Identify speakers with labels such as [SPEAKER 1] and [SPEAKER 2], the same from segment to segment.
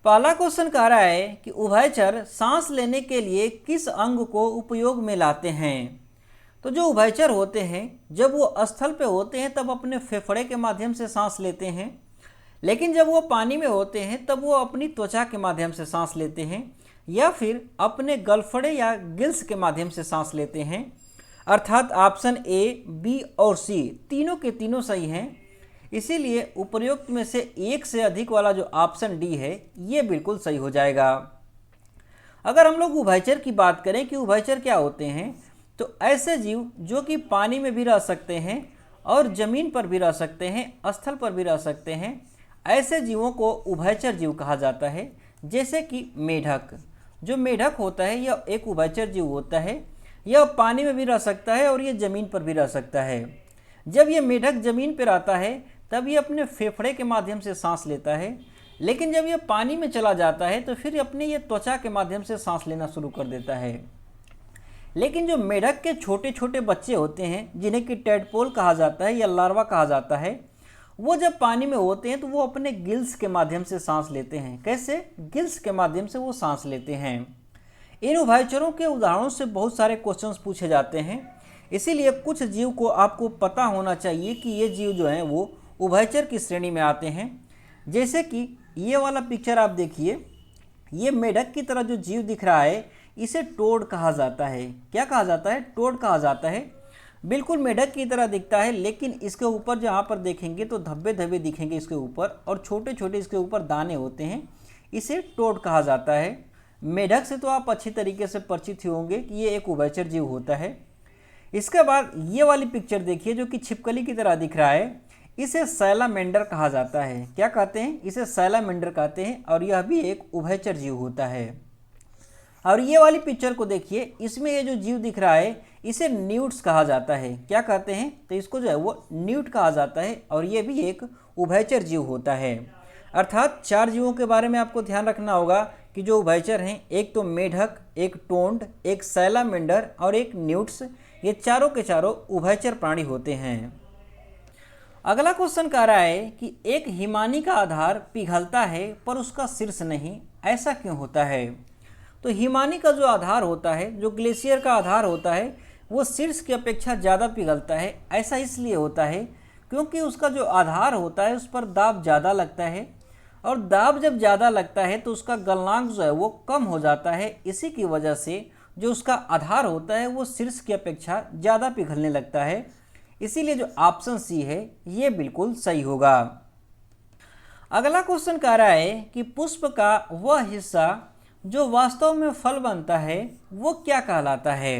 [SPEAKER 1] पहला क्वेश्चन कह रहा है कि उभयचर सांस लेने के लिए किस अंग को उपयोग में लाते हैं। तो जो उभयचर होते हैं जब वो स्थल पे होते हैं तब अपने फेफड़े के माध्यम से सांस लेते हैं, लेकिन जब वो पानी में होते हैं तब वो अपनी त्वचा के माध्यम से सांस लेते हैं या फिर अपने गलफड़े या गिल्स के माध्यम से सांस लेते हैं। अर्थात ऑप्शन ए, बी और सी तीनों के तीनों सही हैं। इसीलिए उपर्युक्त में से एक से अधिक वाला जो ऑप्शन डी है ये बिल्कुल सही हो जाएगा। अगर हम लोग उभयचर की बात करें कि उभयचर क्या होते हैं, तो ऐसे जीव जो कि पानी में भी रह सकते हैं और जमीन पर भी रह सकते हैं, स्थल पर भी रह सकते हैं, ऐसे जीवों को उभयचर जीव कहा जाता है। जैसे कि मेढक, जो मेढक होता है यह एक उभयचर जीव होता है। यह पानी में भी रह सकता है और ये जमीन पर भी रह सकता है। जब ये मेढक जमीन पर आता है तब ये अपने फेफड़े के माध्यम से सांस लेता है, लेकिन जब ये पानी में चला जाता है तो फिर अपने ये त्वचा के माध्यम से सांस लेना शुरू कर देता है। लेकिन जो मेढक के छोटे छोटे बच्चे होते हैं जिन्हें कि टेडपोल कहा जाता है या लार्वा कहा जाता है, वो जब पानी में होते हैं तो वो अपने गिल्स के माध्यम से सांस लेते हैं। कैसे? गिल्स के माध्यम से वो सांस लेते हैं। इन उभयचरों के उदाहरणों से बहुत सारे क्वेश्चंस पूछे जाते हैं, इसीलिए कुछ जीव को आपको पता होना चाहिए कि ये जीव जो हैं वो उभयचर की श्रेणी में आते हैं। जैसे कि ये वाला पिक्चर आप देखिए, ये मेढक की तरह जो जीव दिख रहा है इसे टोड कहा जाता है। क्या कहा जाता है? टोड कहा जाता है। बिल्कुल मेढक की तरह दिखता है, लेकिन इसके ऊपर जहाँ पर देखेंगे तो धब्बे धब्बे दिखेंगे इसके ऊपर, और छोटे छोटे इसके ऊपर दाने होते हैं। इसे टोड कहा जाता है। मेढक से तो आप अच्छी तरीके से परिचित ही होंगे कि ये एक उभयचर जीव होता है। इसके बाद ये वाली पिक्चर देखिए जो कि छिपकली की तरह दिख रहा है, इसे सैलामेंडर कहा जाता है। क्या कहते हैं? इसे सैलामेंडर कहते हैं, और यह भी एक उभयचर जीव होता है। और ये वाली पिक्चर को देखिए, इसमें ये जो जीव दिख रहा है इसे न्यूट्स कहा जाता है। क्या कहते हैं? तो इसको जो है वो न्यूट कहा जाता है, और ये भी एक उभयचर जीव होता है। अर्थात 4 जीवों के बारे में आपको ध्यान रखना होगा कि जो उभयचर हैं, एक तो मेढक, एक टोंड, एक सैलामेंडर और एक न्यूट्स, ये चारों के चारों उभयचर प्राणी होते हैं। अगला क्वेश्चन कह रहा है कि एक हिमानी का आधार पिघलता है पर उसका शीर्ष नहीं, ऐसा क्यों होता है? तो हिमानी का जो आधार होता है, जो ग्लेशियर का आधार होता है, वो शीर्ष की अपेक्षा ज़्यादा पिघलता है। ऐसा इसलिए होता है क्योंकि उसका जो आधार होता है उस पर दाब ज़्यादा लगता है, और दाब जब ज़्यादा लगता है तो उसका गलनांक जो है वो कम हो जाता है। इसी की वजह से जो उसका आधार होता है वो शीर्ष की अपेक्षा ज़्यादा पिघलने लगता है। इसीलिए जो ऑप्शन सी है ये बिल्कुल सही होगा। अगला क्वेश्चन कह रहा है कि पुष्प का वह हिस्सा जो वास्तव में फल बनता है वो क्या कहलाता है?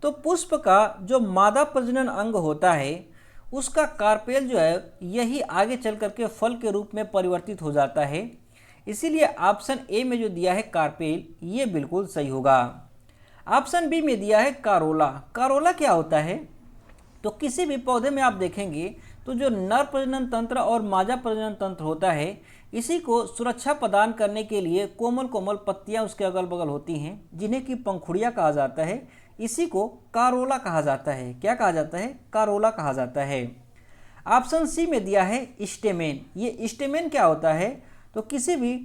[SPEAKER 1] तो पुष्प का जो मादा प्रजनन अंग होता है उसका कार्पेल जो है यही आगे चल करके फल के रूप में परिवर्तित हो जाता है। इसीलिए ऑप्शन ए में जो दिया है कार्पेल, ये बिल्कुल सही होगा। ऑप्शन बी में दिया है कारोला। कारोला क्या होता है? तो किसी भी पौधे में आप देखेंगे तो जो नर प्रजनन तंत्र और मादा प्रजनन तंत्र होता है, इसी को सुरक्षा प्रदान करने के लिए कोमल कोमल पत्तियां उसके अगल बगल होती हैं, जिन्हें कि पंखुड़ियां कहा जाता है। इसी को कारोला कहा जाता है। क्या कहा जाता है? कारोला कहा जाता है। ऑप्शन सी में दिया है स्टेमेन। ये स्टेमेन क्या होता है? तो किसी भी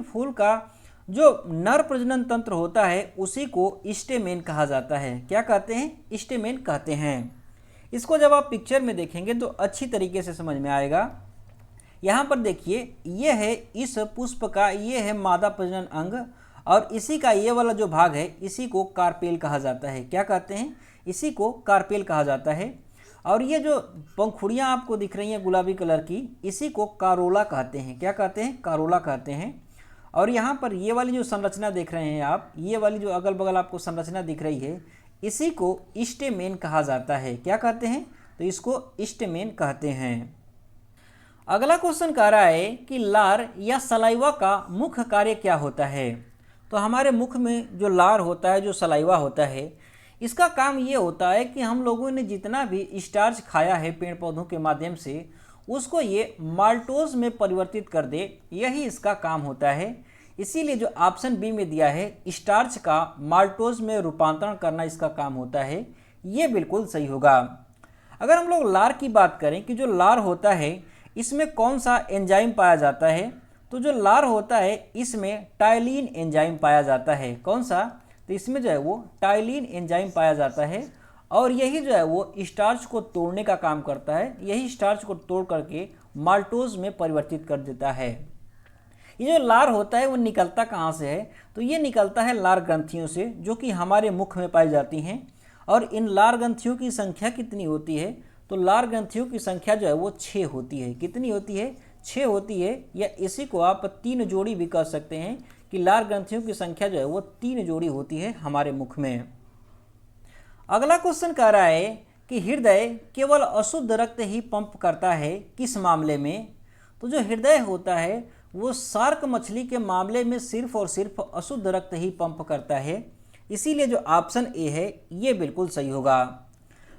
[SPEAKER 1] फूल का जो नर प्रजनन तंत्र होता है उसी को स्टेमेन कहा जाता है। क्या कहते हैं? स्टेमेन कहते हैं। इसको जब आप पिक्चर में देखेंगे तो अच्छी तरीके से समझ में आएगा। यहाँ पर देखिए, ये है इस पुष्प का, ये है मादा प्रजनन अंग, और इसी का ये वाला जो भाग है इसी को कार्पेल कहा जाता है। क्या कहते हैं? इसी को कार्पेल कहा जाता है। और ये जो पंखुड़ियाँ आपको दिख रही हैं गुलाबी कलर की, इसी को कारोला कहते हैं। क्या कहते हैं? कारोला कहते हैं। और यहाँ पर ये वाली जो संरचना देख रहे हैं आप, ये वाली जो अगल बगल आपको संरचना दिख रही है, इसी को स्टेमेन कहा जाता है। क्या कहते हैं? तो इसको स्टेमेन कहते हैं। अगला क्वेश्चन कह रहा है कि लार या सलाइवा का मुख्य कार्य क्या होता है? तो हमारे मुख में जो लार होता है, जो सलाइवा होता है, इसका काम ये होता है कि हम लोगों ने जितना भी स्टार्च खाया है पेड़ पौधों के माध्यम से, उसको ये माल्टोज में परिवर्तित कर दे, यही इसका काम होता है। इसीलिए जो ऑप्शन बी में दिया है स्टार्च का माल्टोज में रूपांतरण करना इसका काम होता है, ये बिल्कुल सही होगा। अगर हम लोग लार की बात करें कि जो लार होता है इसमें कौन सा एंजाइम पाया जाता है, तो जो लार होता है इसमें टाइलिन एंजाइम पाया जाता है। कौन सा? तो इसमें जो है वो टाइलिन एंजाइम पाया जाता है और यही जो है वो स्टार्च को तोड़ने का काम करता है। यही स्टार्च को तोड़ करके माल्टोज में परिवर्तित कर देता है। ये जो लार होता है वो निकलता कहाँ से है? तो ये निकलता है लार ग्रंथियों से, जो कि हमारे मुख में पाई जाती हैं। और इन लार ग्रंथियों की संख्या कितनी होती है? तो लार ग्रंथियों की संख्या जो है वो 6 होती है। कितनी होती है? 6 होती है। या इसी को आप 3 जोड़ी भी कह सकते हैं कि लार ग्रंथियों की संख्या जो है वो 3 जोड़ी होती है हमारे मुख में। अगला क्वेश्चन कह रहा है कि हृदय केवल अशुद्ध रक्त ही पंप करता है, किस मामले में? तो जो हृदय होता है वो शार्क मछली के मामले में सिर्फ और सिर्फ अशुद्ध रक्त ही पंप करता है। इसीलिए जो ऑप्शन ए है ये बिल्कुल सही होगा।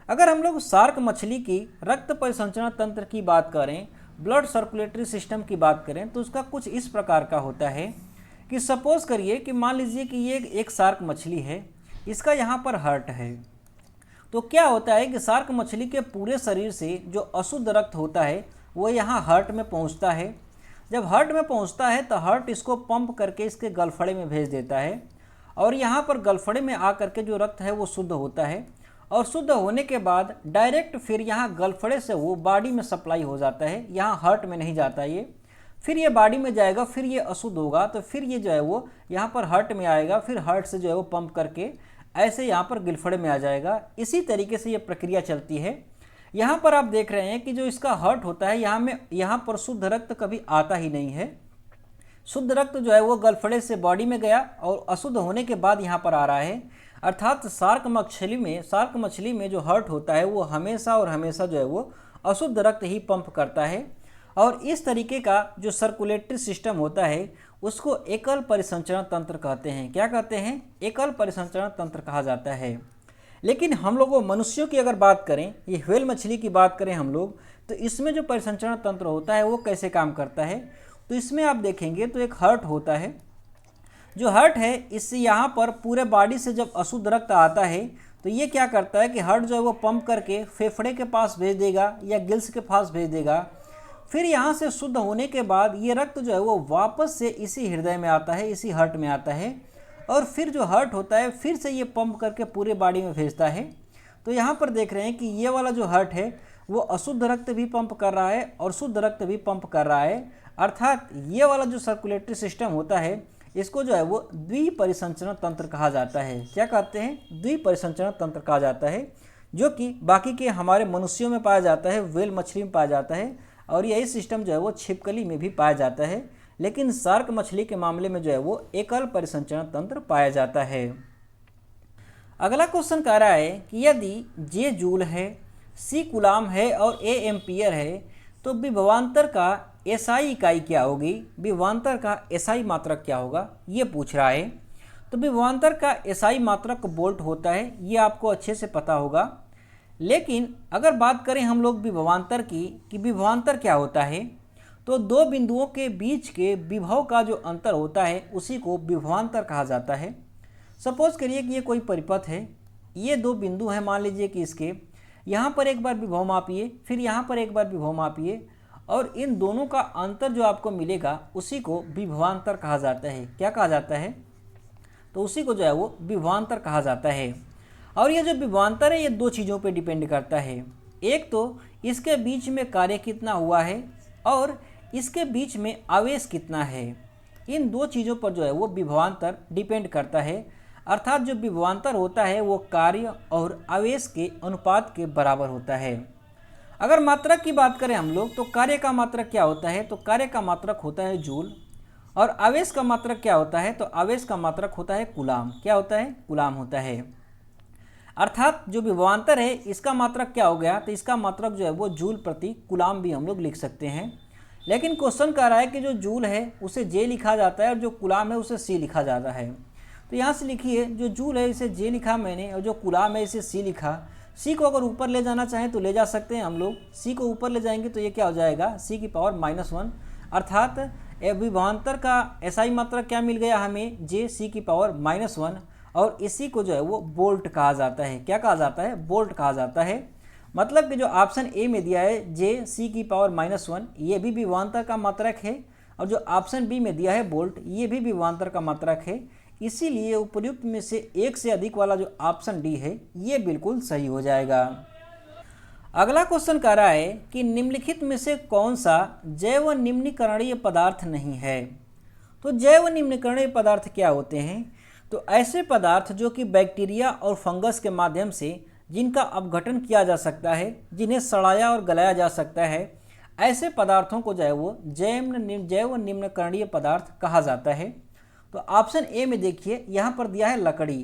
[SPEAKER 1] अगर हम लोग शार्क मछली की रक्त परिसंचरण तंत्र की बात करें, ब्लड सर्कुलेटरी सिस्टम की बात करें, तो उसका कुछ इस प्रकार का होता है कि सपोज करिए कि मान लीजिए कि ये एक शार्क मछली है, इसका यहाँ पर हार्ट है। तो क्या होता है कि शार्क मछली के पूरे शरीर से जो अशुद्ध रक्त होता है वो यहाँ हार्ट में पहुँचता है। जब हार्ट में पहुँचता है तो हार्ट इसको पंप करके इसके गलफड़े में भेज देता है और यहाँ पर गलफड़े में आकर के जो रक्त है वो शुद्ध होता है और शुद्ध होने के बाद डायरेक्ट फिर यहाँ गलफड़े से वो बॉडी में सप्लाई हो जाता है, यहाँ हार्ट में नहीं जाता ये। फिर ये बॉडी में जाएगा, फिर ये अशुद्ध होगा तो फिर ये जो है वो यहाँ पर हार्ट में आएगा, फिर हार्ट से जो है वो पंप करके ऐसे यहाँ पर गिलफड़े में आ जाएगा। इसी तरीके से ये प्रक्रिया चलती है। यहाँ पर आप देख रहे हैं कि जो इसका हार्ट होता है यहाँ पर शुद्ध रक्त कभी आता ही नहीं है। शुद्ध रक्त जो है वो गलफड़े से बॉडी में गया और अशुद्ध होने के बाद यहाँ पर आ रहा है। अर्थात शार्क मछली में जो हार्ट होता है वो हमेशा और हमेशा जो है वो अशुद्ध रक्त ही पंप करता है। और इस तरीके का जो सर्कुलेटरी सिस्टम होता है उसको एकल परिसंचरण तंत्र कहते हैं। क्या कहते हैं? एकल परिसंचरण तंत्र कहा जाता है। लेकिन हम लोगों मनुष्यों की अगर बात करें, ये व्हेल मछली की बात करें हम लोग, तो इसमें जो परिसंचरण तंत्र होता है वो कैसे काम करता है? तो इसमें आप देखेंगे तो एक हार्ट होता है। जो हार्ट है इससे यहाँ पर पूरे बॉडी से जब अशुद्ध रक्त आता है तो ये क्या करता है कि हार्ट जो है वो पंप करके फेफड़े के पास भेज देगा या गिल्स के पास भेज देगा। फिर यहाँ से शुद्ध होने के बाद ये रक्त जो है वो वापस से इसी हृदय में आता है, इसी हार्ट में आता है और फिर जो हार्ट होता है फिर से ये पंप करके पूरे बॉडी में भेजता है। तो यहाँ पर देख रहे हैं कि ये वाला जो हार्ट है वो अशुद्ध रक्त भी पंप कर रहा है और शुद्ध रक्त भी पंप कर रहा है। अर्थात ये वाला जो सर्कुलेटरी सिस्टम होता है इसको जो है वो द्विपरिसंचरण तंत्र कहा जाता है। क्या कहते हैं? द्विपरिसंचरण तंत्र कहा जाता है, जो कि बाकी के हमारे मनुष्यों में पाया जाता है, व्हेल मछली में पाया जाता है और यही सिस्टम जो है वो छिपकली में भी पाया जाता है। लेकिन शार्क मछली के मामले में जो है वो एकल परिसंचरण तंत्र पाया जाता है। अगला क्वेश्चन कह रहा है कि यदि जे जूल है, सी कूलाम है और ए एम्पियर है तो विभवांतर का एसआई इकाई क्या होगी? विभवांतर का एसआई मात्रक क्या होगा ये पूछ रहा है। तो विभवांतर का एसआई मात्रक वोल्ट होता है, ये आपको अच्छे से पता होगा। लेकिन अगर बात करें हम लोग विभवांतर की कि विभवांतर क्या होता है, तो दो बिंदुओं के बीच के विभव का जो अंतर होता है उसी को विभवांतर कहा जाता है। सपोज करिए कि ये कोई परिपथ है, ये दो बिंदु हैं, मान लीजिए कि इसके यहाँ पर एक बार विभव मापिए, फिर यहाँ पर एक बार विभव मापिए और इन दोनों का अंतर जो आपको मिलेगा उसी को विभवांतर कहा जाता है। क्या कहा जाता है? तो उसी को जो है वो विभवांतर कहा जाता है। और ये जो विभवांतर है ये दो चीज़ों पे डिपेंड करता है। एक तो इसके बीच में कार्य कितना हुआ है और इसके बीच में आवेश कितना है। इन दो चीज़ों पर जो है वो विभवांतर डिपेंड करता है। अर्थात जो विभवांतर होता है वो कार्य और आवेश के अनुपात के बराबर होता है। अगर मात्रक की बात करें हम लोग तो कार्य का मात्रक क्या होता है? तो कार्य का मात्रक होता है जूल और आवेश का मात्रक क्या होता है? तो आवेश का मात्रक होता है कूलाम। क्या होता है? कूलाम होता है। अर्थात जो विभवांतर है इसका मात्रक क्या हो गया? तो इसका मात्रक जो है वो जूल प्रति कूलाम भी हम लोग लिख सकते हैं। लेकिन क्वेश्चन कह रहा है कि जो जूल है उसे जे लिखा जाता है और जो कूलाम है उसे सी लिखा जाता है। तो यहाँ से लिखिए, जो जूल है इसे जे लिखा मैंने और जो कूलाम है इसे सी लिखा। सी को अगर ऊपर ले जाना चाहें तो ले जा सकते हैं हम लोग। सी को ऊपर ले जाएंगे तो ये क्या हो जाएगा? सी की पावर -1। अर्थात विभवांतर का एसआई मात्रक क्या मिल गया हमें? जे सी की पावर -1 और इसी को जो है वो बोल्ट कहा जाता है। क्या कहा जाता है? बोल्ट कहा जाता है। मतलब कि जो ऑप्शन ए में दिया है जे सी की पावर -1 ये भी विभवांतर का मात्रक है और जो ऑप्शन बी में दिया है बोल्ट, ये भी विभवांतर का मात्रक है। इसीलिए उपर्युक्त में से एक से अधिक वाला जो ऑप्शन डी है ये बिल्कुल सही हो जाएगा। अगला क्वेश्चन कह रहा है कि निम्नलिखित में से कौन सा जैव निम्नीकरणीय पदार्थ नहीं है। तो जैव निम्नीकरणीय पदार्थ क्या होते हैं? तो ऐसे पदार्थ जो कि बैक्टीरिया और फंगस के माध्यम से जिनका अपघटन किया जा सकता है, जिन्हें सड़ाया और गलाया जा सकता है, ऐसे पदार्थों को जो है वो जैव निम्नीकरणीय पदार्थ कहा जाता है। तो ऑप्शन ए में देखिए यहाँ पर दिया है लकड़ी।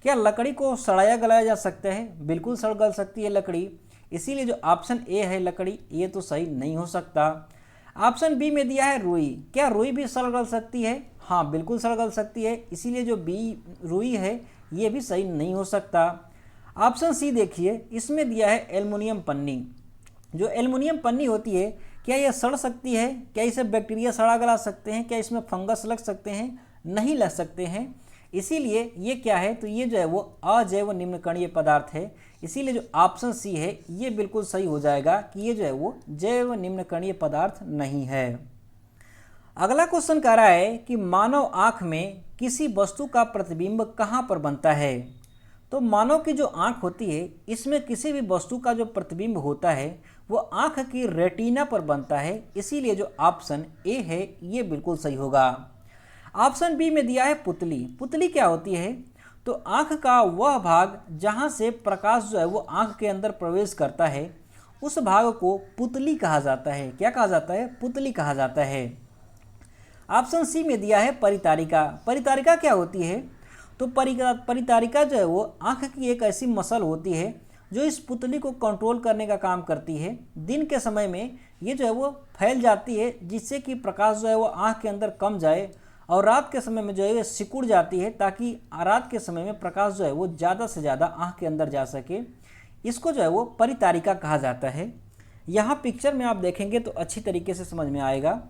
[SPEAKER 1] क्या लकड़ी को सड़ाया गलाया जा सकता है? बिल्कुल सड़ गल सकती है लकड़ी, इसीलिए जो ऑप्शन ए है लकड़ी ये तो सही नहीं हो सकता। ऑप्शन बी में दिया है रुई। क्या रुई भी सड़ गल सकती है? हाँ बिल्कुल सड़ गल सकती है, इसीलिए जो बी रुई है ये भी सही नहीं हो सकता। ऑप्शन सी देखिए, इसमें दिया है एल्युमिनियम पन्नी। जो एल्युमिनियम पन्नी होती है क्या यह सड़ सकती है? क्या इसे बैक्टीरिया सड़ा गला सकते हैं? क्या इसमें फंगस लग सकते हैं? नहीं लग सकते हैं, इसीलिए ये क्या है, तो ये जो है वो अजैव निम्नीकरणीय पदार्थ है। इसीलिए जो ऑप्शन सी है ये बिल्कुल सही हो जाएगा कि ये जो है वो जैव निम्नीकरणीय पदार्थ नहीं है। अगला क्वेश्चन कह रहा है कि मानव आँख में किसी वस्तु का प्रतिबिंब कहाँ पर बनता है। तो मानव की जो आँख होती है इसमें किसी भी वस्तु का जो प्रतिबिंब होता है वो आँख की रेटिना पर बनता है, इसीलिए जो ऑप्शन ए है ये बिल्कुल सही होगा। ऑप्शन बी में दिया है पुतली। पुतली क्या होती है? तो आँख का वह भाग जहाँ से प्रकाश जो है वो आँख के अंदर प्रवेश करता है उस भाग को पुतली कहा जाता है। क्या कहा जाता है? पुतली कहा जाता है। ऑप्शन सी में दिया है परितारिका। परितारिका क्या होती है? तो परितारिका जो है वो आँख की एक ऐसी मसल होती है जो इस पुतली को कंट्रोल करने का काम करती है। दिन के समय में ये जो है वो फैल जाती है जिससे कि प्रकाश जो है वो आँख के अंदर कम जाए, और रात के समय में जो है सिकुड़ जाती है ताकि रात के समय में प्रकाश जो है वो ज़्यादा से ज़्यादा आँख के अंदर जा सके। इसको जो है वो परितारिका कहा जाता है। यहाँ पिक्चर में आप देखेंगे तो अच्छी तरीके से समझ में आएगा।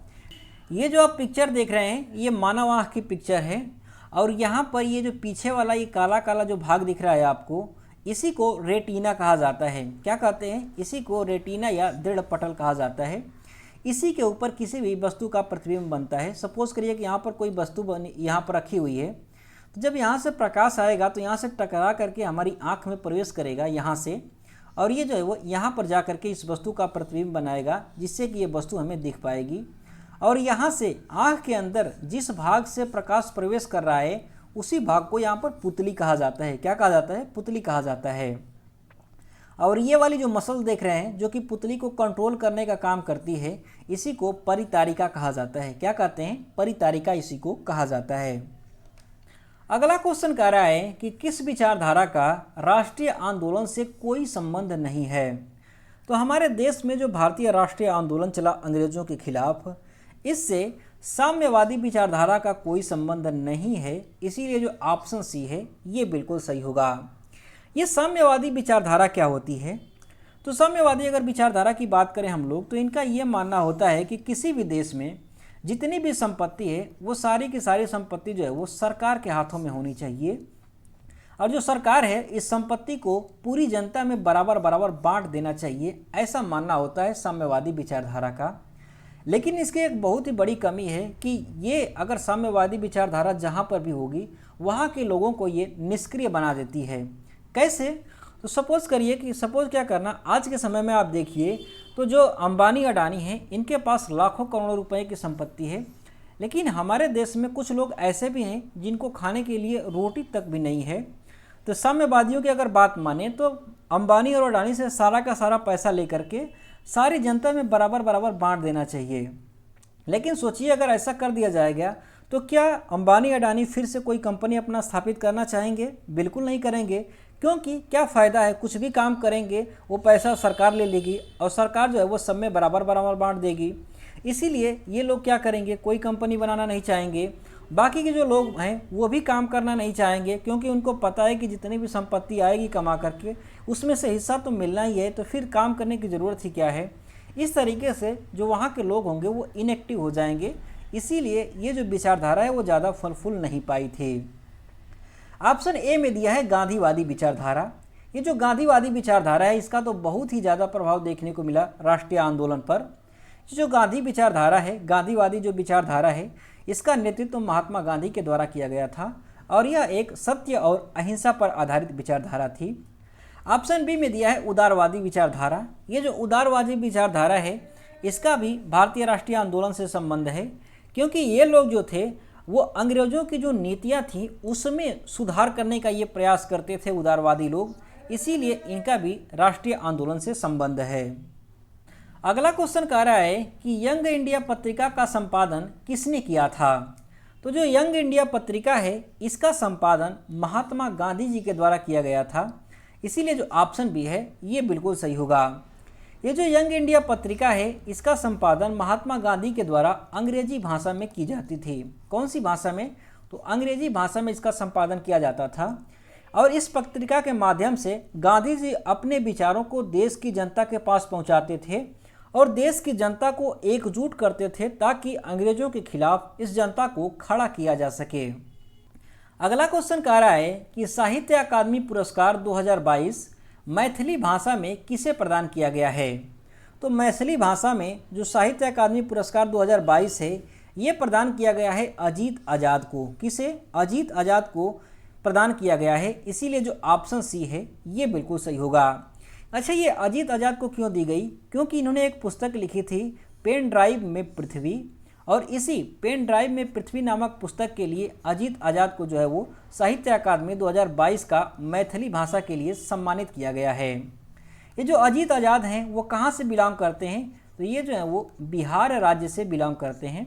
[SPEAKER 1] ये जो आप पिक्चर देख रहे हैं ये मानव आँख की पिक्चर है, और यहाँ पर ये जो पीछे वाला ये काला काला जो भाग दिख रहा है आपको, इसी को रेटिना कहा जाता है। क्या कहते हैं? इसी को रेटिना या दृढ़ पटल कहा जाता है। इसी के ऊपर किसी भी वस्तु का प्रतिबिंब बनता है। सपोज करिए कि यहाँ पर कोई वस्तु बनी यहाँ पर रखी हुई है, तो जब यहाँ से प्रकाश आएगा तो यहाँ से टकरा करके हमारी आँख में प्रवेश करेगा यहाँ से, और ये जो है वो यहाँ पर जा करके इस वस्तु का प्रतिबिंब बनाएगा जिससे कि ये वस्तु हमें दिख पाएगी। और यहाँ से आँख के अंदर जिस भाग से प्रकाश प्रवेश कर रहा है उसी भाग को यहाँ पर पुतली कहा जाता है। क्या कहा जाता है? पुतली कहा जाता है। और ये वाली जो मसल देख रहे हैं जो कि पुतली को कंट्रोल करने का काम करती है, इसी को परितारिका कहा जाता है। क्या कहते हैं? परितारिका इसी को कहा जाता है। अगला क्वेश्चन कह रहा है कि किस विचारधारा का राष्ट्रीय आंदोलन से कोई संबंध नहीं है। तो हमारे देश में जो भारतीय राष्ट्रीय आंदोलन चला अंग्रेजों के खिलाफ, इससे साम्यवादी विचारधारा का कोई संबंध नहीं है, इसीलिए जो ऑप्शन सी है ये बिल्कुल सही होगा। ये साम्यवादी विचारधारा क्या होती है? तो साम्यवादी अगर विचारधारा की बात करें हम लोग, तो इनका ये मानना होता है कि किसी भी देश में जितनी भी संपत्ति है वो सारी की सारी संपत्ति जो है वो सरकार के हाथों में होनी चाहिए, और जो सरकार है इस संपत्ति को पूरी जनता में बराबर बराबर बांट देना चाहिए। ऐसा मानना होता है साम्यवादी विचारधारा का। लेकिन इसकी एक बहुत ही बड़ी कमी है कि ये अगर साम्यवादी विचारधारा जहाँ पर भी होगी वहाँ के लोगों को ये निष्क्रिय बना देती है। कैसे? तो सपोज करिए कि क्या करना, आज के समय में आप देखिए तो जो अंबानी अडानी हैं इनके पास लाखों करोड़ों रुपए की संपत्ति है, लेकिन हमारे देश में कुछ लोग ऐसे भी हैं जिनको खाने के लिए रोटी तक भी नहीं है। तो साम्यवादियों की अगर बात माने तो अंबानी और अडानी से सारा का सारा पैसा लेकर के सारी जनता में बराबर बराबर बांट देना चाहिए। लेकिन सोचिए अगर ऐसा कर दिया जाएगा तो क्या अंबानी अडानी फिर से कोई कंपनी अपना स्थापित करना चाहेंगे? बिल्कुल नहीं करेंगे, क्योंकि क्या फ़ायदा है, कुछ भी काम करेंगे वो पैसा सरकार ले लेगी और सरकार जो है वो सब में बराबर बराबर बांट देगी। इसीलिए ये लोग क्या करेंगे, कोई कंपनी बनाना नहीं चाहेंगे। बाकी के जो लोग हैं वो भी काम करना नहीं चाहेंगे, क्योंकि उनको पता है कि जितनी भी संपत्ति आएगी कमा करके उसमें से हिस्सा तो मिलना ही है, तो फिर काम करने की ज़रूरत ही क्या है। इस तरीके से जो वहाँ के लोग होंगे वो इनएक्टिव हो जाएंगे, इसीलिए ये जो विचारधारा है वो ज़्यादा फल फूल नहीं पाई थी। ऑप्शन ए में दिया है गांधीवादी विचारधारा। ये जो गांधीवादी विचारधारा है इसका तो बहुत ही ज़्यादा प्रभाव देखने को मिला राष्ट्रीय आंदोलन पर। जो गांधी विचारधारा है, गांधीवादी जो विचारधारा है, इसका नेतृत्व महात्मा गांधी के द्वारा किया गया था और यह एक सत्य और अहिंसा पर आधारित विचारधारा थी। ऑप्शन बी में दिया है उदारवादी विचारधारा। ये जो उदारवादी विचारधारा है इसका भी भारतीय राष्ट्रीय आंदोलन से संबंध है, क्योंकि ये लोग जो थे वो अंग्रेजों की जो नीतियाँ थी उसमें सुधार करने का ये प्रयास करते थे उदारवादी लोग, इसीलिए इनका भी राष्ट्रीय आंदोलन से संबंध है। अगला क्वेश्चन कह रहा है कि यंग इंडिया पत्रिका का संपादन किसने किया था। तो जो यंग इंडिया पत्रिका है इसका संपादन महात्मा गांधी जी के द्वारा किया गया था, इसीलिए जो ऑप्शन बी है ये बिल्कुल सही होगा। ये जो यंग इंडिया पत्रिका है इसका संपादन महात्मा गांधी के द्वारा अंग्रेजी भाषा में की जाती थी। कौन सी भाषा में? तो अंग्रेजी भाषा में इसका संपादन किया जाता था और इस पत्रिका के माध्यम से गांधी जी अपने विचारों को देश की जनता के पास पहुंचाते थे और देश की जनता को एकजुट करते थे ताकि अंग्रेजों के खिलाफ इस जनता को खड़ा किया जा सके। अगला क्वेश्चन कह रहा है कि साहित्य अकादमी पुरस्कार 2022 मैथिली भाषा में किसे प्रदान किया गया है। तो मैथिली भाषा में जो साहित्य अकादमी पुरस्कार 2022 है ये प्रदान किया गया है अजीत आज़ाद को। किसे? अजीत आज़ाद को प्रदान किया गया है, इसीलिए जो ऑप्शन सी है ये बिल्कुल सही होगा। अच्छा, ये अजीत आज़ाद को क्यों दी गई? क्योंकि इन्होंने एक पुस्तक लिखी थी पेन ड्राइव में पृथ्वी, और इसी पेन ड्राइव में पृथ्वी नामक पुस्तक के लिए अजीत आज़ाद को जो है वो साहित्य अकादमी 2022 का मैथिली भाषा के लिए सम्मानित किया गया है। ये जो अजीत आज़ाद हैं वो कहाँ से बिलोंग करते हैं? तो ये जो है वो बिहार राज्य से बिलोंग करते हैं।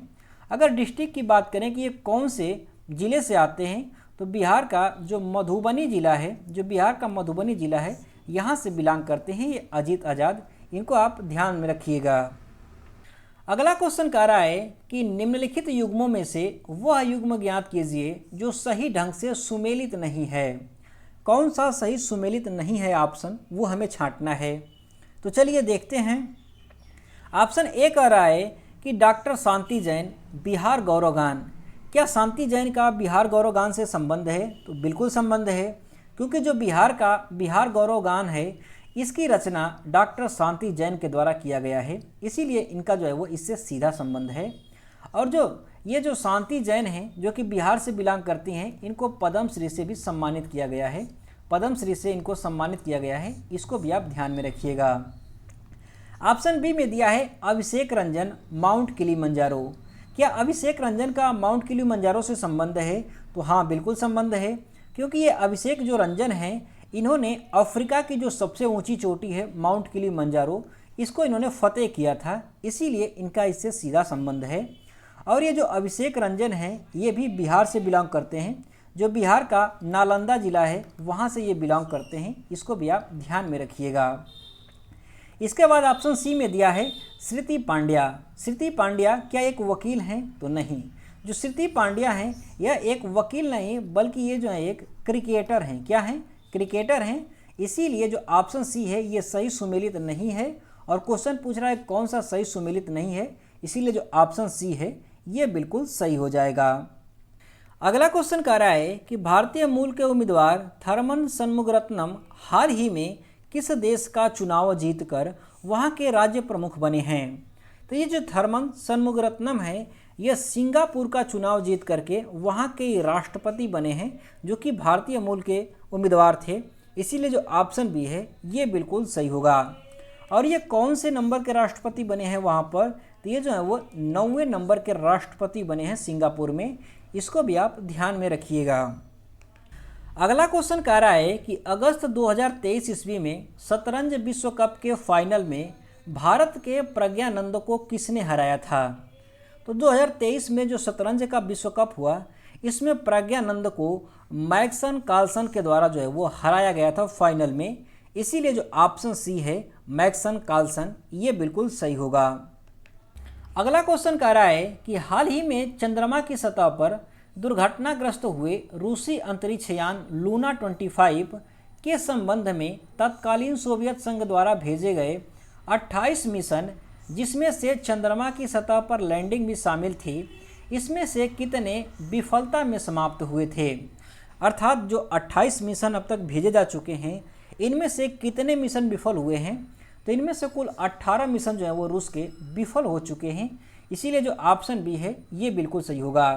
[SPEAKER 1] अगर डिस्ट्रिक्ट की बात करें कि ये कौन से ज़िले से आते हैं, तो बिहार का जो मधुबनी ज़िला है, जो बिहार का मधुबनी ज़िला है, यहाँ से बिलोंग करते हैं ये अजीत आज़ाद। इनको आप ध्यान में रखिएगा। अगला क्वेश्चन कह रहा है कि निम्नलिखित युग्मों में से वह युग्म ज्ञात कीजिए जो सही ढंग से सुमेलित नहीं है। कौन सा सही सुमेलित नहीं है ऑप्शन, वो हमें छांटना है। तो चलिए देखते हैं। ऑप्शन ए कह रहा है कि डॉक्टर शांति जैन बिहार गौरव गान। क्या शांति जैन का बिहार गौरव गान से संबंध है? तो बिल्कुल संबंध है, क्योंकि जो बिहार का बिहार गौरव गान है इसकी रचना डॉक्टर शांति जैन के द्वारा किया गया है, इसीलिए इनका जो है वो इससे सीधा संबंध है। और जो शांति जैन हैं जो कि बिहार से बिलोंग करती हैं, इनको पद्मश्री से भी सम्मानित किया गया है। पद्मश्री से इनको सम्मानित किया गया है, इसको भी आप ध्यान में रखिएगा। ऑप्शन बी में दिया है अभिषेक रंजन माउंट किलिमंजारो। क्या अभिषेक रंजन का माउंट किलिमंजारो से संबंध है? तो हाँ, बिल्कुल संबंध है, क्योंकि ये अभिषेक जो रंजन हैं इन्होंने अफ्रीका की जो सबसे ऊंची चोटी है माउंट किलिमंजारो, इसको इन्होंने फतेह किया था, इसीलिए इनका इससे सीधा संबंध है। और ये जो अभिषेक रंजन हैं ये भी बिहार से बिलोंग करते हैं, जो बिहार का नालंदा ज़िला है वहाँ से ये बिलोंग करते हैं, इसको भी आप ध्यान में रखिएगा। इसके बाद ऑप्शन सी में दिया है श्रुति पांड्या। श्रुति पांड्या क्या एक वकील हैं? तो नहीं, जो श्रुति पांड्या हैं यह एक वकील नहीं बल्कि ये जो है एक क्रिकेटर हैं। क्या हैं? क्रिकेटर हैं, इसीलिए जो ऑप्शन सी है ये सही सुमेलित नहीं है। और क्वेश्चन पूछ रहा है कौन सा सही सुमेलित नहीं है, इसीलिए जो ऑप्शन सी है ये बिल्कुल सही हो जाएगा। अगला क्वेश्चन कह रहा है कि भारतीय मूल के उम्मीदवार थर्मन शनमुगरत्नम हाल ही में किस देश का चुनाव जीतकर वहां के राज्य प्रमुख बने हैं। तो ये जो थर्मन शनमुगरत्नम है ये सिंगापुर का चुनाव जीत करके वहाँ के राष्ट्रपति बने हैं, जो कि भारतीय मूल के उम्मीदवार थे, इसीलिए जो ऑप्शन बी है ये बिल्कुल सही होगा। और ये कौन से नंबर के राष्ट्रपति बने हैं वहाँ पर? तो ये जो है वो 9वें नंबर के राष्ट्रपति बने हैं सिंगापुर में, इसको भी आप ध्यान में रखिएगा। अगला क्वेश्चन कह रहा है कि अगस्त 2023 ईस्वी में शतरंज विश्व कप के फाइनल में भारत के प्रज्ञानंद को किसने हराया था। तो 2023 में जो शतरंज का विश्व कप हुआ इसमें प्रज्ञानंद को मैग्सन कार्लसन के द्वारा जो है वो हराया गया था फाइनल में, इसीलिए जो ऑप्शन सी है मैग्सन कार्लसन ये बिल्कुल सही होगा। अगला क्वेश्चन कह रहा है कि हाल ही में चंद्रमा की सतह पर दुर्घटनाग्रस्त हुए रूसी अंतरिक्ष यान लूना 25 के संबंध में तत्कालीन सोवियत संघ द्वारा भेजे गए 28 मिशन, जिसमें से चंद्रमा की सतह पर लैंडिंग भी शामिल थी, इसमें से कितने विफलता में समाप्त हुए थे। अर्थात जो 28 मिशन अब तक भेजे जा चुके हैं इनमें से कितने मिशन विफल हुए हैं। तो इनमें से कुल 18 मिशन जो है वो रूस के विफल हो चुके हैं, इसीलिए जो ऑप्शन बी है ये बिल्कुल सही होगा।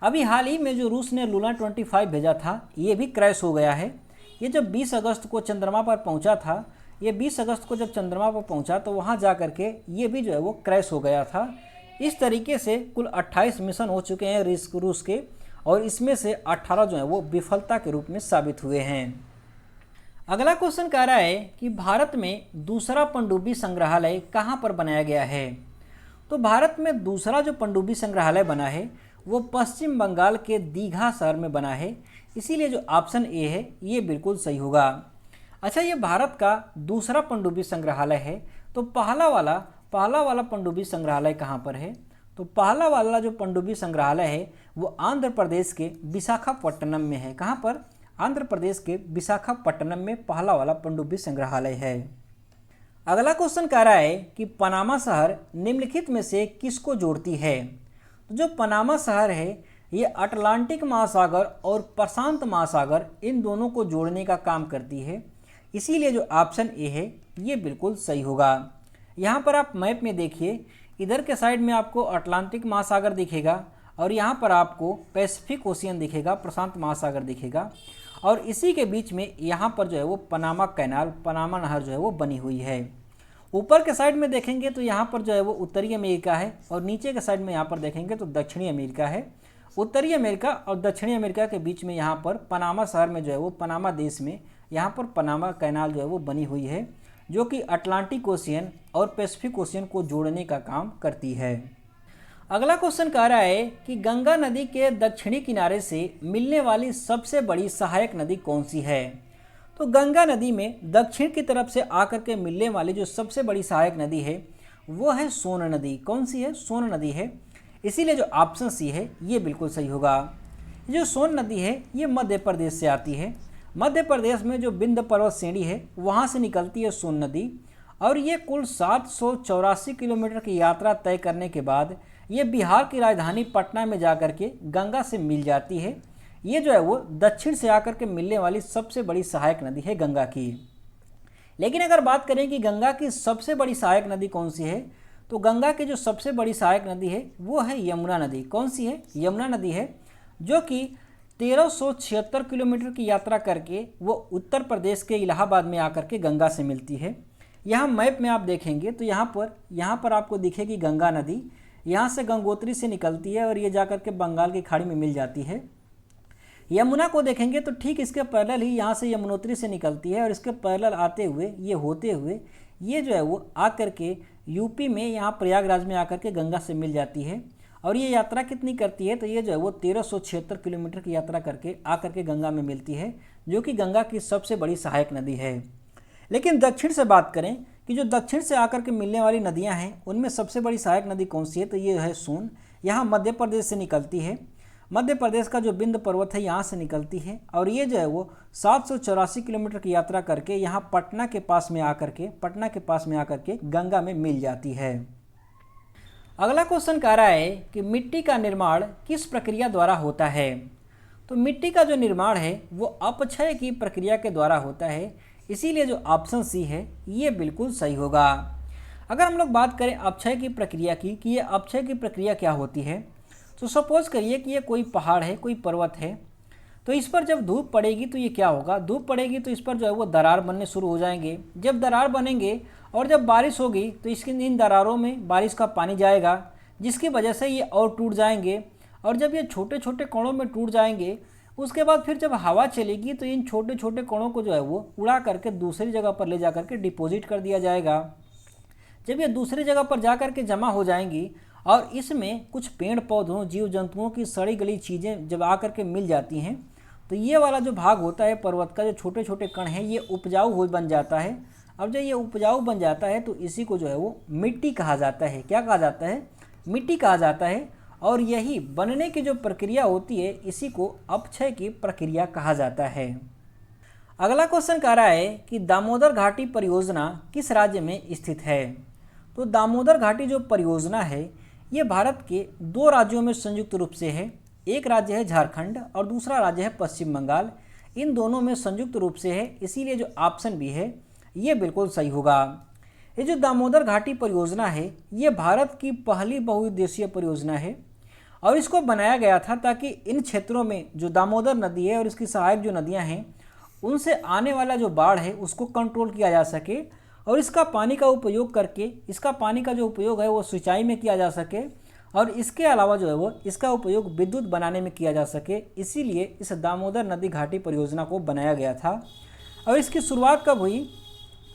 [SPEAKER 1] अभी हाल ही में जो रूस ने लूना 25 भेजा था ये भी क्रैश हो गया है। ये जब 20 अगस्त को चंद्रमा पर पहुंचा था, ये 20 अगस्त को जब चंद्रमा पर पहुंचा तो वहां जा कर के ये भी जो है वो क्रैश हो गया था। इस तरीके से कुल 28 मिशन हो चुके हैं रूस के, और इसमें से 18 जो है वो विफलता के रूप में साबित हुए हैं। अगला क्वेश्चन कह रहा है कि भारत में दूसरा पनडुब्बी संग्रहालय कहाँ पर बनाया गया है। तो भारत में दूसरा जो पनडुब्बी संग्रहालय बना है वो पश्चिम बंगाल के दीघा शहर में बना है, इसीलिए जो ऑप्शन ए है ये बिल्कुल सही होगा। अच्छा, ये भारत का दूसरा पनडुब्बी संग्रहालय है, तो पहला वाला पनडुब्बी संग्रहालय कहाँ पर है। तो पहला वाला जो पनडुब्बी संग्रहालय है वो आंध्र प्रदेश के विशाखापट्टनम में है। कहाँ पर? आंध्र प्रदेश के विशाखापट्टनम में पहला वाला पनडुब्बी संग्रहालय है। अगला क्वेश्चन कह रहा है कि पनामा शहर निम्नलिखित में से किसको जोड़ती है। तो जो पनामा शहर है ये अटलांटिक महासागर और प्रशांत महासागर इन दोनों को जोड़ने का काम करती है, इसीलिए जो ऑप्शन ए है ये बिल्कुल सही होगा। यहाँ पर आप मैप में देखिए, इधर के साइड में आपको अटलांटिक महासागर दिखेगा और यहाँ पर आपको पैसिफिक ओशियन दिखेगा, प्रशांत महासागर दिखेगा, और इसी के बीच में यहाँ पर जो है वो पनामा कैनाल, पनामा नहर जो है वो बनी हुई है। ऊपर के साइड में देखेंगे तो यहाँ पर जो है वो उत्तरी अमेरिका है, और नीचे के साइड में यहाँ पर देखेंगे तो दक्षिणी अमेरिका है। उत्तरी अमेरिका और दक्षिणी अमेरिका के बीच में यहाँ पर पनामा शहर में जो है वो पनामा देश में यहाँ पर पनामा कैनाल जो है वो बनी हुई है, जो कि अटलांटिक ओशियन और पैसिफिक ओशियन को जोड़ने का काम करती है। अगला क्वेश्चन कह रहा है कि गंगा नदी के दक्षिणी किनारे से मिलने वाली सबसे बड़ी सहायक नदी कौन सी है। तो गंगा नदी में दक्षिण की तरफ से आकर के मिलने वाली जो सबसे बड़ी सहायक नदी है वो है सोन नदी। कौन सी है? सोन नदी है, इसीलिए जो ऑप्शन सी है ये बिल्कुल सही होगा। जो सोन नदी है ये मध्य प्रदेश से आती है। मध्य प्रदेश में जो विंध्य पर्वत श्रेणी है वहाँ से निकलती है सोन नदी, और ये कुल 784 किलोमीटर की यात्रा तय करने के बाद ये बिहार की राजधानी पटना में जाकर के गंगा से मिल जाती है। ये जो है वो दक्षिण से आकर के मिलने वाली सबसे बड़ी सहायक नदी है गंगा की। लेकिन अगर बात करें कि गंगा की सबसे बड़ी सहायक नदी कौन सी है, तो गंगा की जो सबसे बड़ी सहायक नदी है वो है यमुना नदी। कौन सी है? यमुना नदी है, जो कि 1376 किलोमीटर की यात्रा करके वो उत्तर प्रदेश के इलाहाबाद में आकर के गंगा से मिलती है। यहाँ मैप में आप देखेंगे तो यहाँ पर आपको दिखेगी गंगा नदी, यहाँ से गंगोत्री से निकलती है और ये जाकर के बंगाल की खाड़ी में मिल जाती है। यमुना को देखेंगे तो ठीक इसके पैरेलल ही यहाँ से यमुनोत्री से निकलती है, और इसके पैरेलल आते हुए ये होते हुए ये जो है वो आकर के यूपी में यहाँ प्रयागराज में आकर के गंगा से मिल जाती है। और ये यात्रा कितनी करती है, तो ये जो है वो 1376 किलोमीटर की यात्रा करके आकर के गंगा में मिलती है, जो कि गंगा की सबसे बड़ी सहायक नदी है। लेकिन दक्षिण से बात करें कि जो दक्षिण से आकर के मिलने वाली नदियाँ हैं उनमें सबसे बड़ी सहायक नदी कौन सी है, तो ये है सोन। यहाँ मध्य प्रदेश से निकलती है। मध्य प्रदेश का जो विंध्य पर्वत है यहाँ से निकलती है, और ये जो है वो 784 किलोमीटर की यात्रा करके यहाँ पटना के पास में आकर के गंगा में मिल जाती है। अगला क्वेश्चन कह रहा है कि मिट्टी का निर्माण किस प्रक्रिया द्वारा होता है। तो मिट्टी का जो निर्माण है वो अपक्षय की प्रक्रिया के द्वारा होता है, इसीलिए जो ऑप्शन सी है ये बिल्कुल सही होगा। अगर हम लोग बात करें अपक्षय की प्रक्रिया की कि ये अपक्षय की प्रक्रिया क्या होती है, तो सपोज करिए कि ये कोई पहाड़ है, कोई पर्वत है, तो इस पर जब धूप पड़ेगी तो ये क्या होगा, धूप पड़ेगी तो इस पर जो है वो दरार बनने शुरू हो जाएंगे। जब दरार बनेंगे और जब बारिश होगी तो इन दरारों में बारिश का पानी जाएगा, जिसकी वजह से ये और टूट जाएंगे, और जब ये छोटे छोटे कणों में टूट जाएंगे उसके बाद फिर जब हवा चलेगी तो इन छोटे छोटे कणों को जो है वो उड़ा करके दूसरी जगह पर ले जा करके डिपॉजिट कर दिया जाएगा। जब ये दूसरी जगह पर जा करके जमा हो जाएंगी और इसमें कुछ पेड़ पौधों, जीव जंतुओं की सड़ी गली चीज़ें जब आकर के मिल जाती हैं तो ये वाला जो भाग होता है पर्वत का, जो छोटे छोटे कण हैं, ये उपजाऊ हो बन जाता है। अब जब ये उपजाऊ बन जाता है तो इसी को जो है वो मिट्टी कहा जाता है। क्या कहा जाता है? मिट्टी कहा जाता है। और यही बनने की जो प्रक्रिया होती है इसी को अपक्षय की प्रक्रिया कहा जाता है। अगला क्वेश्चन कह रहा है कि दामोदर घाटी परियोजना किस राज्य में स्थित है। तो दामोदर घाटी जो परियोजना है ये भारत के 2 राज्यों में संयुक्त रूप से है। एक राज्य है झारखंड और दूसरा राज्य है पश्चिम बंगाल। इन दोनों में संयुक्त रूप से है, इसीलिए जो ऑप्शन भी है ये बिल्कुल सही होगा। ये जो दामोदर घाटी परियोजना है ये भारत की पहली बहुउद्देशीय परियोजना है और इसको बनाया गया था ताकि इन क्षेत्रों में जो दामोदर नदी है और इसकी सहायक जो नदियां हैं उनसे आने वाला जो बाढ़ है उसको कंट्रोल किया जा सके और इसका पानी का उपयोग करके इसका पानी का जो उपयोग है वो सिंचाई में किया जा सके और इसके अलावा जो है वो इसका उपयोग विद्युत बनाने में किया जा सके। इसीलिए इस दामोदर नदी घाटी परियोजना को बनाया गया था। और इसकी शुरुआत कब हुई?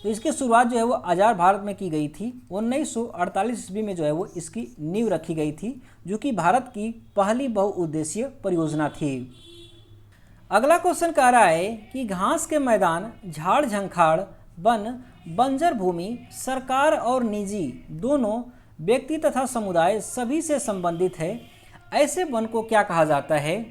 [SPEAKER 1] तो इसकी शुरुआत जो है वो आज़ाद भारत में की गई थी। 1948 ईस्वी में जो है वो इसकी नींव रखी गई थी, जो कि भारत की पहली बहुउद्देशीय परियोजना थी। अगला क्वेश्चन कह रहा है कि घास के मैदान, झाड़ झंखाड़, वन, बंजर भूमि सरकार और निजी दोनों व्यक्ति तथा समुदाय सभी से संबंधित है, ऐसे वन को क्या कहा जाता है?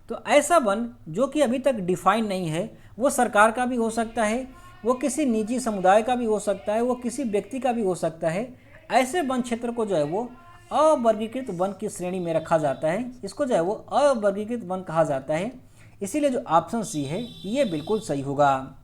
[SPEAKER 1] तो ऐसा वन जो कि अभी तक डिफाइन नहीं है, वो सरकार का भी हो सकता है, वो किसी निजी समुदाय का भी हो सकता है, वो किसी व्यक्ति का भी हो सकता है। ऐसे वन क्षेत्र को जो है वो अवर्गीकृत वन की श्रेणी में रखा जाता है। इसको जो है वो अवर्गीकृत वन कहा जाता है। इसीलिए जो ऑप्शन सी है ये बिल्कुल सही होगा।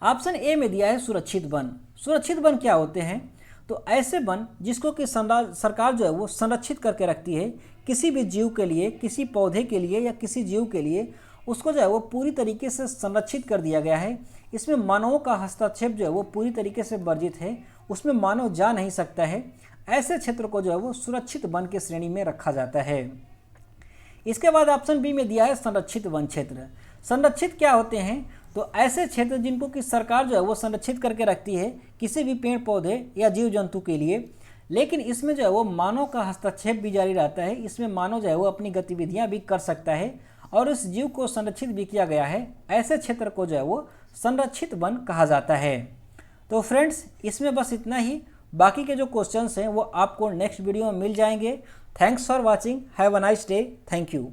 [SPEAKER 1] ऑप्शन ए में दिया है सुरक्षित वन। सुरक्षित वन क्या होते हैं? तो ऐसे वन जिसको कि सरकार जो है वो संरक्षित करके रखती है, किसी भी जीव के लिए, किसी पौधे के लिए या किसी जीव के लिए उसको जो है वो पूरी तरीके से संरक्षित कर दिया गया है। इसमें मानवों का हस्तक्षेप जो है वो पूरी तरीके से वर्जित है, उसमें मानव जा नहीं सकता है। ऐसे क्षेत्र को जो है वो सुरक्षित वन की श्रेणी में रखा जाता है। इसके बाद ऑप्शन बी में दिया है संरक्षित वन क्षेत्र। संरक्षित क्या होते हैं? तो ऐसे क्षेत्र जिनको कि सरकार जो है वो संरक्षित करके रखती है किसी भी पेड़ पौधे या जीव जंतु के लिए, लेकिन इसमें जो है वो मानव का हस्तक्षेप भी जारी रहता है। इसमें मानव जो है वो अपनी गतिविधियां भी कर सकता है और उस जीव को संरक्षित भी किया गया है। ऐसे क्षेत्र को जो है वो संरक्षित वन कहा जाता है। तो फ्रेंड्स, इसमें बस इतना ही। बाकी के जो क्वेश्चंस हैं वो आपको नेक्स्ट वीडियो में मिल जाएंगे। Thanks for watching. Have a nice day. Thank you.